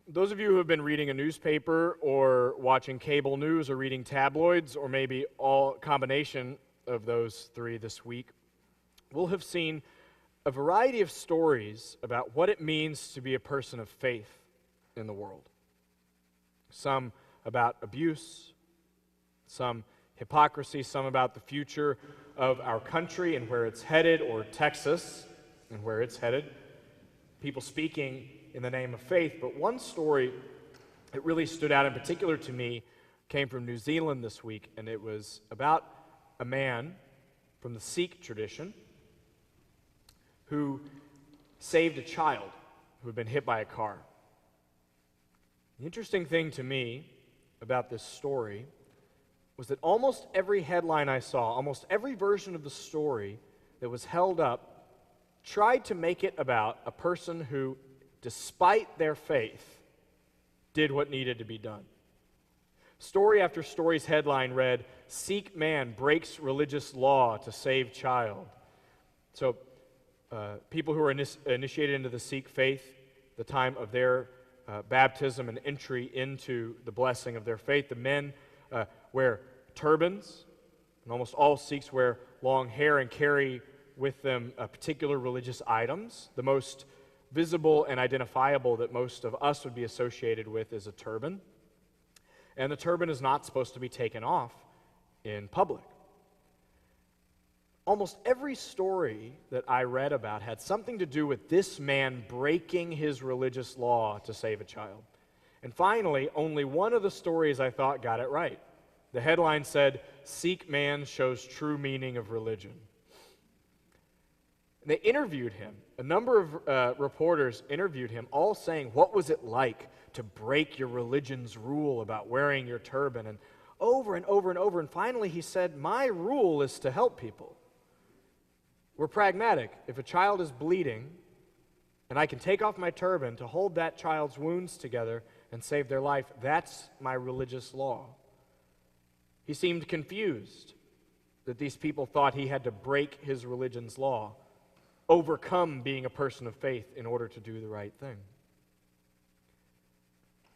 Those of you who have been reading a newspaper or watching cable news or reading tabloids or maybe all combination of those three this week will have seen a variety of stories about what it means to be a person of faith in the world. Some about abuse, some hypocrisy, some about the future of our country and where it's headed, or Texas and where it's headed. People speaking in the name of faith. But one story that really stood out in particular to me came from New Zealand this week, and it was about a man from the Sikh tradition who saved a child who had been hit by a car. The interesting thing to me about this story was that almost every headline I saw, almost every version of the story that was held up, tried to make it about a person who, despite their faith, did what needed to be done. Story after story's headline read, "Sikh man breaks religious law to save child." So people who are initiated into the Sikh faith, the time of their baptism and entry into the blessing of their faith, the men wear turbans, and almost all Sikhs wear long hair and carry with them particular religious items. The most visible and identifiable that most of us would be associated with is a turban. And the turban is not supposed to be taken off in public. Almost every story that I read about had something to do with this man breaking his religious law to save a child. And finally, only one of the stories I thought got it right. The headline said, "Sikh man shows true meaning of religion." And they interviewed him. A number of reporters interviewed him, all saying, "What was it like to break your religion's rule about wearing your turban?" And over and over and over. And finally he said, "My rule is to help people. We're pragmatic. If a child is bleeding and I can take off my turban to hold that child's wounds together and save their life, that's my religious law." He seemed confused that these people thought he had to break his religion's law, overcome being a person of faith in order to do the right thing.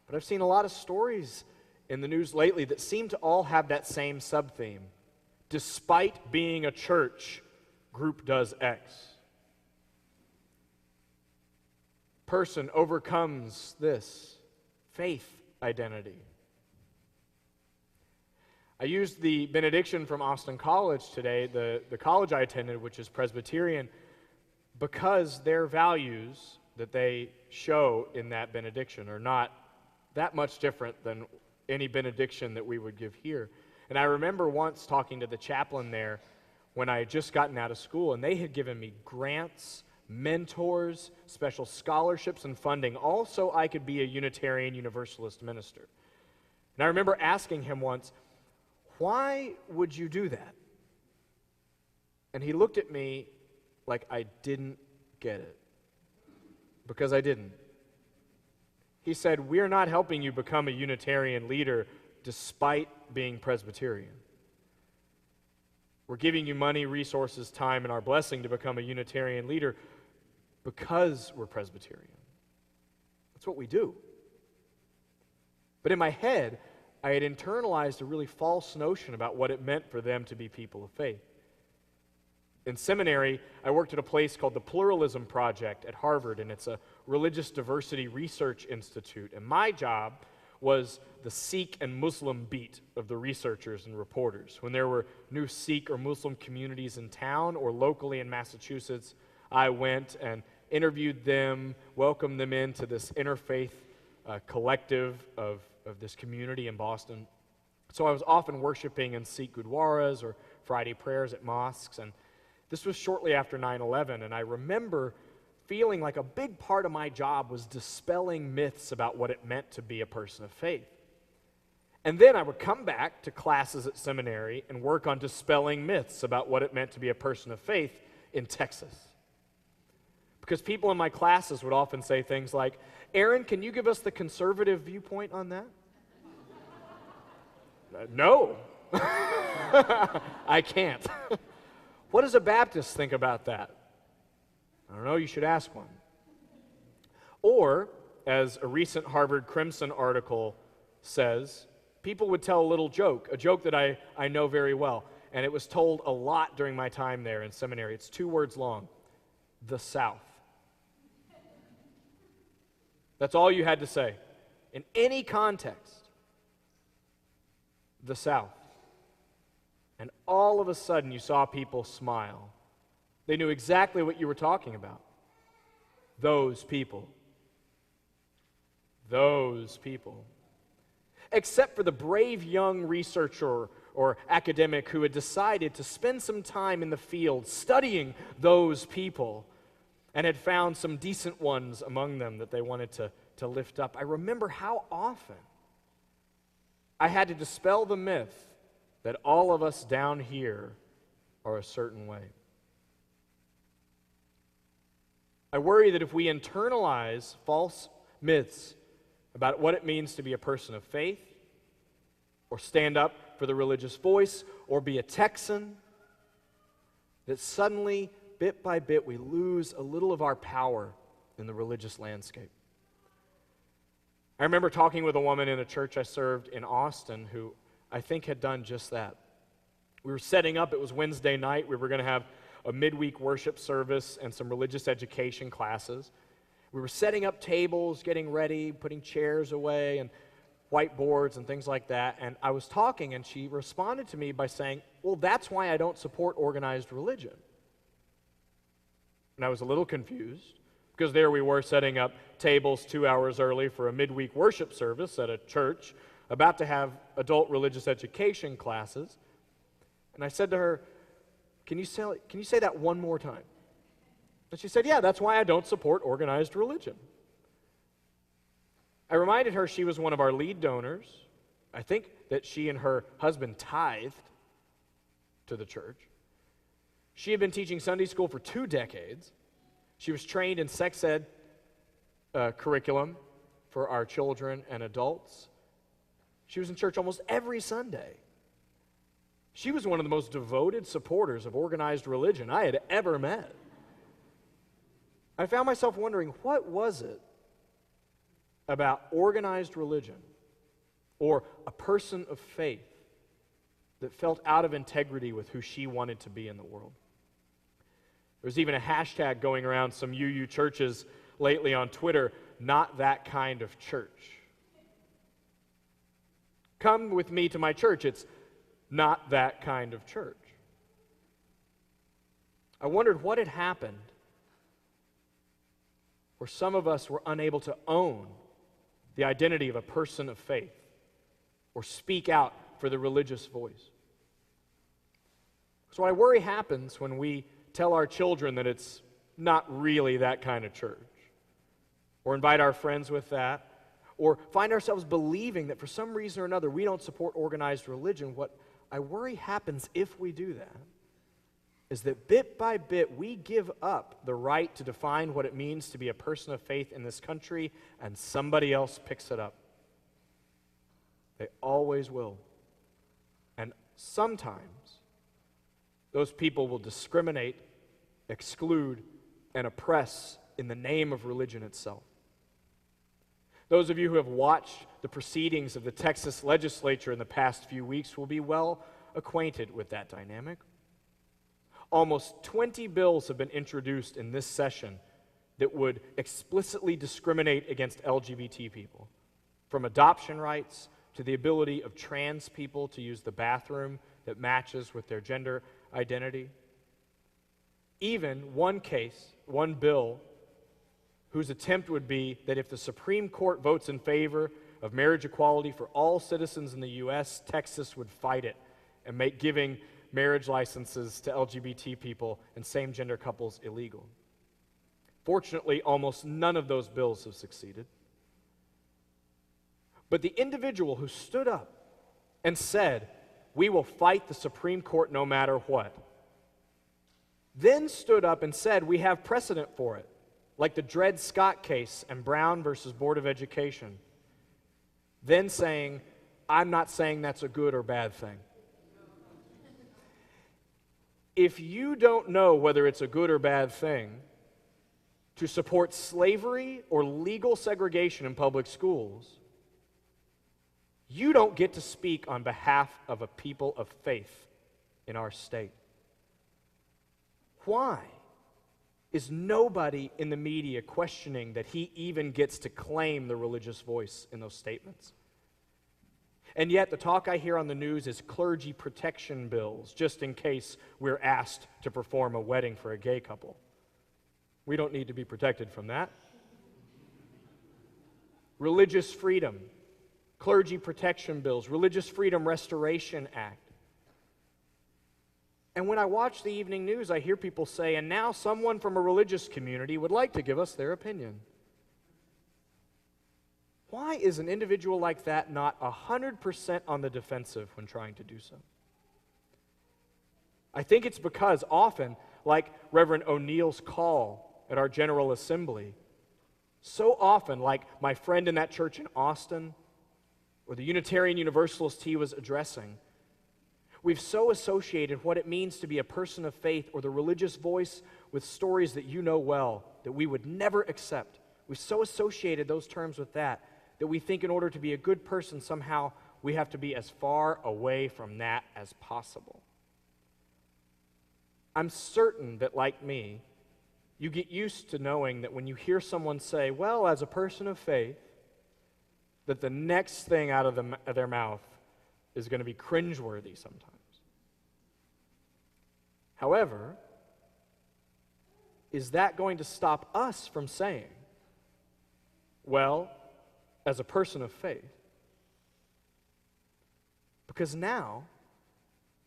But I've seen a lot of stories in the news lately that seem to all have that same sub-theme. Despite being a church, group does X. Person overcomes this faith identity. I used the benediction from Austin College today, the college I attended, which is Presbyterian, because their values that they show in that benediction are not that much different than any benediction that we would give here. And I remember once talking to the chaplain there when I had just gotten out of school, and they had given me grants, mentors, special scholarships, and funding, all so I could be a Unitarian Universalist minister. And I remember asking him once, "Why would you do that?" And he looked at me like I didn't get it, because I didn't. He said, "We're not helping you become a Unitarian leader despite being Presbyterian. We're giving you money, resources, time, and our blessing to become a Unitarian leader because we're Presbyterian. That's what we do." But in my head, I had internalized a really false notion about what it meant for them to be people of faith. In seminary, I worked at a place called the Pluralism Project at Harvard, and it's a religious diversity research institute. And my job was the Sikh and Muslim beat of the researchers and reporters. When there were new Sikh or Muslim communities in town or locally in Massachusetts, I went and interviewed them, welcomed them into this interfaith collective of this community in Boston. So I was often worshiping in Sikh gurdwaras or Friday prayers at mosques, and this was shortly after 9/11, and I remember feeling like a big part of my job was dispelling myths about what it meant to be a person of faith. And then I would come back to classes at seminary and work on dispelling myths about what it meant to be a person of faith in Texas. Because people in my classes would often say things like, "Aaron, can you give us the conservative viewpoint on that?" No, I can't. What does a Baptist think about that? I don't know, you should ask one. Or as a recent Harvard Crimson article says, people would tell a little joke, a joke that I know very well, and it was told a lot during my time there in seminary. It's 2 words long: the South. That's all you had to say. In any context, the South. And all of a sudden you saw people smile. They knew exactly what you were talking about. Those people. Those people. Except for the brave young researcher or academic who had decided to spend some time in the field studying those people and had found some decent ones among them that they wanted to lift up. I remember how often I had to dispel the myth that all of us down here are a certain way. I worry that if we internalize false myths about what it means to be a person of faith, or stand up for the religious voice, or be a Texan, that suddenly, bit by bit, we lose a little of our power in the religious landscape. I remember talking with a woman in a church I served in Austin who I think had done just that. We were setting up, it was Wednesday night, we were going to have a midweek worship service and some religious education classes. We were setting up tables, getting ready, putting chairs away, and whiteboards and things like that. And I was talking, and she responded to me by saying, well, that's why I don't support organized religion. And I was a little confused, because there we were setting up tables 2 hours early for a midweek worship service at a church, about to have adult religious education classes. And I said to her, can you say that one more time? And she said, yeah, that's why I don't support organized religion. I reminded her she was one of our lead donors. I think that she and her husband tithed to the church. She had been teaching Sunday school for 2 decades. She was trained in sex ed curriculum for our children and adults. She was in church almost every Sunday. She was one of the most devoted supporters of organized religion I had ever met. I found myself wondering, what was it about organized religion or a person of faith that felt out of integrity with who she wanted to be in the world? There was even a hashtag going around some UU churches lately on Twitter, not that kind of church. Come with me to my church. It's not that kind of church. I wondered what had happened where some of us were unable to own the identity of a person of faith or speak out for the religious voice. So I worry happens when we tell our children that it's not really that kind of church, or invite our friends with that, or find ourselves believing that for some reason or another we don't support organized religion. What I worry happens if we do that is that bit by bit we give up the right to define what it means to be a person of faith in this country, and somebody else picks it up. They always will. And sometimes those people will discriminate, exclude, and oppress in the name of religion itself. Those of you who have watched the proceedings of the Texas legislature in the past few weeks will be well acquainted with that dynamic. Almost 20 bills have been introduced in this session that would explicitly discriminate against LGBT people, from adoption rights to the ability of trans people to use the bathroom that matches with their gender identity. Even one case, one bill, whose attempt would be that if the Supreme Court votes in favor of marriage equality for all citizens in the U.S., Texas would fight it and make giving marriage licenses to LGBT people and same-gender couples illegal. Fortunately, almost none of those bills have succeeded. But the individual who stood up and said, "We will fight the Supreme Court no matter what," then stood up and said, "We have precedent for it," like the Dred Scott case and Brown versus Board of Education. Then saying, "I'm not saying that's a good or bad thing." If you don't know whether it's a good or bad thing, to support slavery or legal segregation in public schools, you don't get to speak on behalf of a people of faith in our state. Why is nobody in the media questioning that he even gets to claim the religious voice in those statements? And yet the talk I hear on the news is clergy protection bills, just in case we're asked to perform a wedding for a gay couple. We don't need to be protected from that. Religious freedom, clergy protection bills, Religious Freedom Restoration Act. And when I watch the evening news, I hear people say, and now someone from a religious community would like to give us their opinion. Why is an individual like that not 100% on the defensive when trying to do so? I think it's because often, like Reverend O'Neill's call at our General Assembly, so often, like my friend in that church in Austin, or the Unitarian Universalist he was addressing, we've so associated what it means to be a person of faith or the religious voice with stories that you know well that we would never accept. We've so associated those terms with that we think in order to be a good person, somehow we have to be as far away from that as possible. I'm certain that, like me, you get used to knowing that when you hear someone say, well, as a person of faith, that the next thing out of their mouth is going to be cringeworthy sometimes. However, is that going to stop us from saying, well, as a person of faith? Because now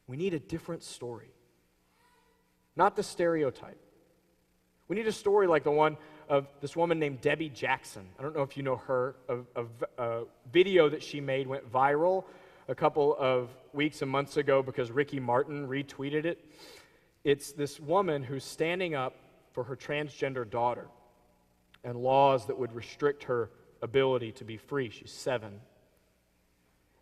we need a different story. Not the stereotype. We need a story like the one of this woman named Debbie Jackson. I don't know if you know her. A video that she made went viral a couple of weeks and months ago because Ricky Martin retweeted it. It's this woman who's standing up for her transgender daughter and laws that would restrict her ability to be free. She's 7.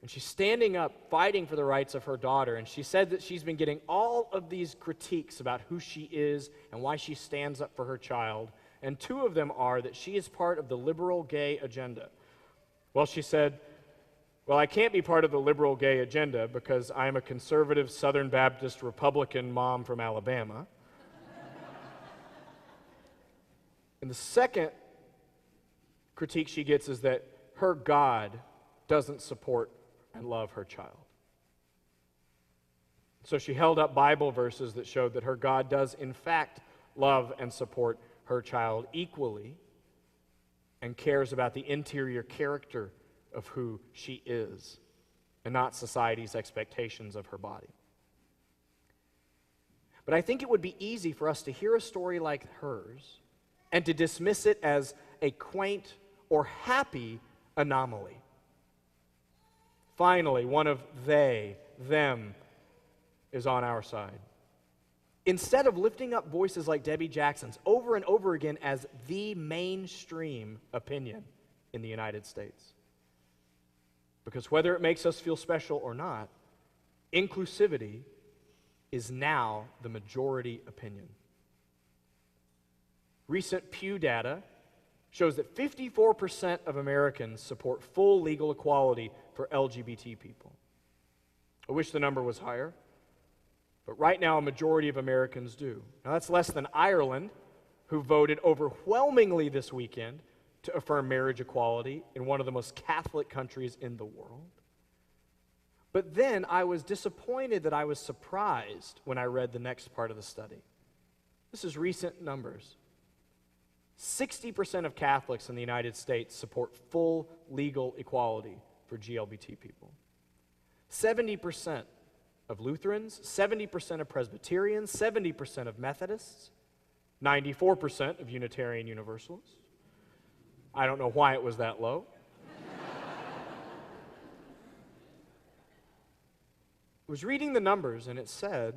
And she's standing up, fighting for the rights of her daughter. And she said that she's been getting all of these critiques about who she is and why she stands up for her child. And 2 of them are that she is part of the liberal gay agenda. Well, she said, well, I can't be part of the liberal gay agenda because I'm a conservative Southern Baptist Republican mom from Alabama. And the second critique she gets is that her God doesn't support and love her child. So she held up Bible verses that showed that her God does in fact love and support her child equally and cares about the interior character of who she is and not society's expectations of her body. But I think it would be easy for us to hear a story like hers and to dismiss it as a quaint or happy anomaly. Finally, one of they, them, is on our side. Instead of lifting up voices like Debbie Jackson's over and over again as the mainstream opinion in the United States. Because whether it makes us feel special or not, inclusivity is now the majority opinion. Recent Pew data shows that 54% of Americans support full legal equality for LGBT people. I wish the number was higher, but right now a majority of Americans do. Now that's less than Ireland, who voted overwhelmingly this weekend to affirm marriage equality in one of the most Catholic countries in the world. But then I was disappointed that I was surprised when I read the next part of the study. This is recent numbers. 60% of Catholics in the United States support full legal equality for GLBT people. 70% of Lutherans, 70% of Presbyterians, 70% of Methodists, 94% of Unitarian Universalists. I don't know why it was that low. I was reading the numbers and it said,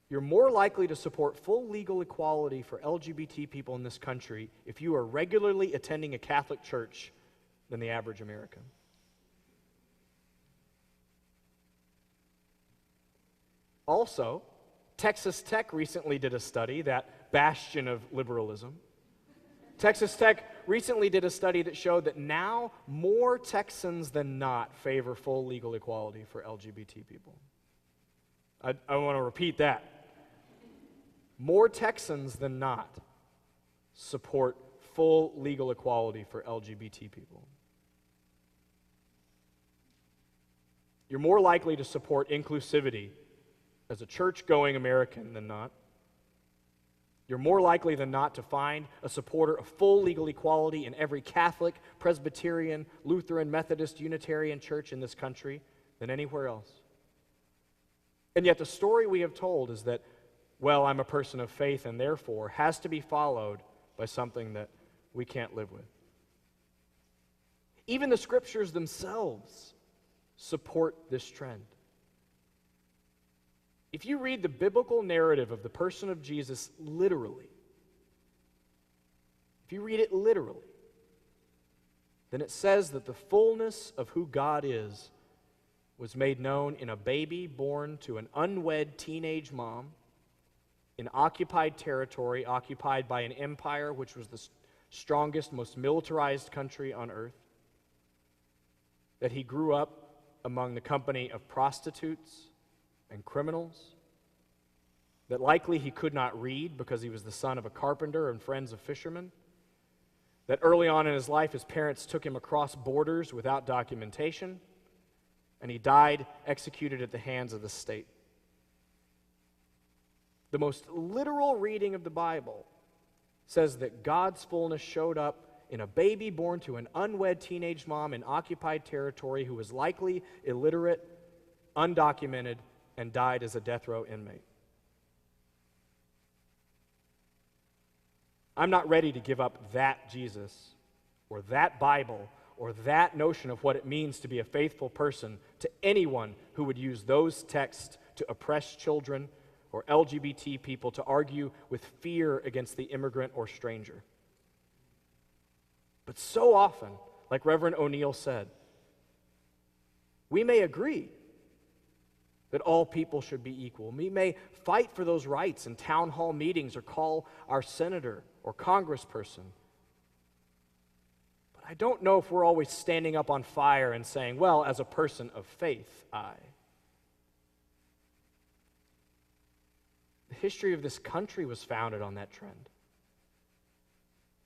you're more likely to support full legal equality for LGBT people in this country if you are regularly attending a Catholic church than the average American. Also, Texas Tech recently did a study, that bastion of liberalism, Texas Tech recently did a study that showed that now more Texans than not favor full legal equality for LGBT people. I want to repeat that. More Texans than not support full legal equality for LGBT people. You're more likely to support inclusivity as a church-going American than not. You're more likely than not to find a supporter of full legal equality in every Catholic, Presbyterian, Lutheran, Methodist, Unitarian church in this country than anywhere else. And yet the story we have told is that, well, I'm a person of faith and therefore has to be followed by something that we can't live with. Even the scriptures themselves support this trend. If you read the biblical narrative of the person of Jesus literally, if you read it literally, then it says that the fullness of who God is was made known in a baby born to an unwed teenage mom in occupied territory, occupied by an empire which was the strongest, most militarized country on earth, that he grew up among the company of prostitutes and criminals, that likely he could not read because he was the son of a carpenter and friends of fishermen, that early on in his life his parents took him across borders without documentation, and he died executed at the hands of the state. The most literal reading of the Bible says that God's fullness showed up in a baby born to an unwed teenage mom in occupied territory who was likely illiterate, undocumented, and died as a death row inmate. I'm not ready to give up that Jesus or that Bible or that notion of what it means to be a faithful person to anyone who would use those texts to oppress children or LGBT people, to argue with fear against the immigrant or stranger. But so often, like Reverend O'Neill said, we may agree that all people should be equal. We may fight for those rights in town hall meetings or call our senator or congressperson. But I don't know if we're always standing up on fire and saying, well, as a person of faith, I. The history of this country was founded on that trend.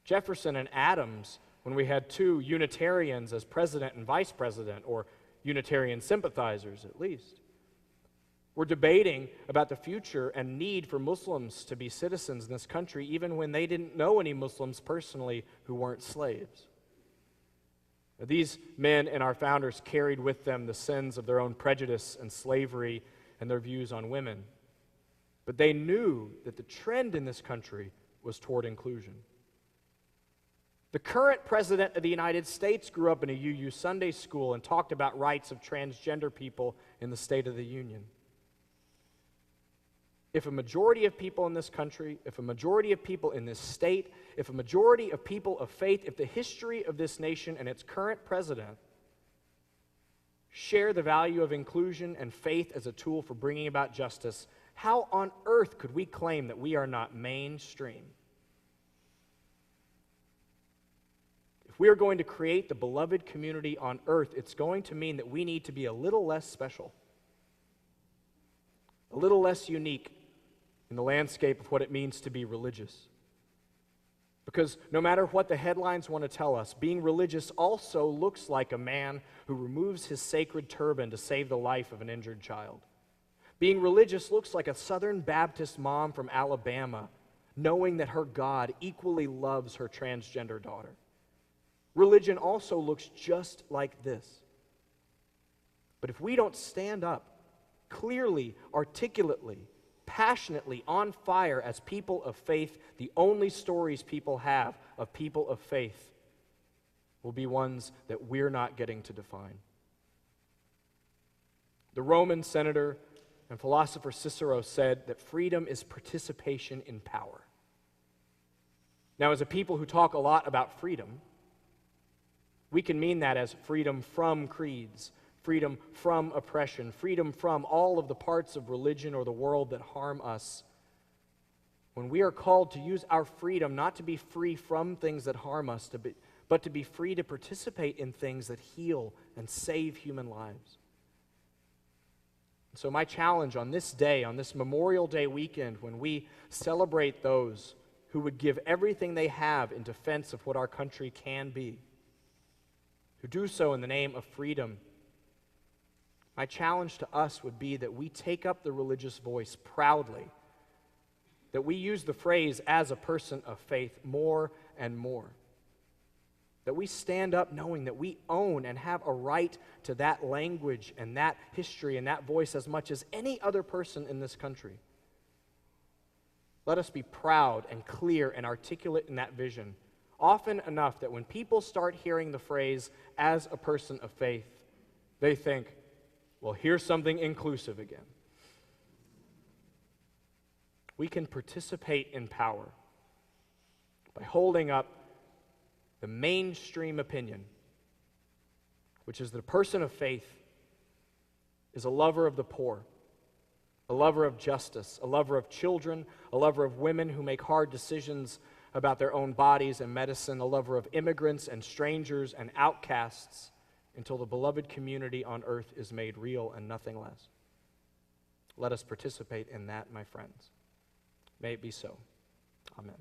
Jefferson and Adams, when we had two Unitarians as president and vice president, or Unitarian sympathizers at least, were debating about the future and need for Muslims to be citizens in this country, even when they didn't know any Muslims personally who weren't slaves. Now, these men and our founders carried with them the sins of their own prejudice and slavery and their views on women. But they knew that the trend in this country was toward inclusion. The current president of the United States grew up in a UU Sunday school and talked about rights of transgender people in the State of the Union. If a majority of people in this country, if a majority of people in this state, if a majority of people of faith, if the history of this nation and its current president share the value of inclusion and faith as a tool for bringing about justice, how on earth could we claim that we are not mainstream? If we are going to create the beloved community on earth, it's going to mean that we need to be a little less special, a little less unique in the landscape of what it means to be religious. Because no matter what the headlines want to tell us, being religious also looks like a man who removes his sacred turban to save the life of an injured child. Being religious looks like a Southern Baptist mom from Alabama knowing that her God equally loves her transgender daughter. Religion also looks just like this. But if we don't stand up clearly, articulately, passionately, on fire as people of faith, the only stories people have of people of faith will be ones that we're not getting to define. The Roman senator and philosopher Cicero said that freedom is participation in power. Now, as a people who talk a lot about freedom, we can mean that as freedom from creeds, freedom from oppression, freedom from all of the parts of religion or the world that harm us. when we are called to use our freedom not to be free from things that harm us, but to be free to participate in things that heal and save human lives. So my challenge on this day, on this Memorial Day weekend, when we celebrate those who would give everything they have in defense of what our country can be, who do so in the name of freedom, my challenge to us would be that we take up the religious voice proudly, that we use the phrase "as a person of faith" more and more, that we stand up knowing that we own and have a right to that language and that history and that voice as much as any other person in this country. Let us be proud and clear and articulate in that vision, often enough that when people start hearing the phrase "as a person of faith," they think, well, here's something inclusive again. We can participate in power by holding up the mainstream opinion, which is that a person of faith is a lover of the poor, a lover of justice, a lover of children, a lover of women who make hard decisions about their own bodies and medicine, a lover of immigrants and strangers and outcasts, until the beloved community on earth is made real and nothing less. Let us participate in that, my friends. May it be so. Amen.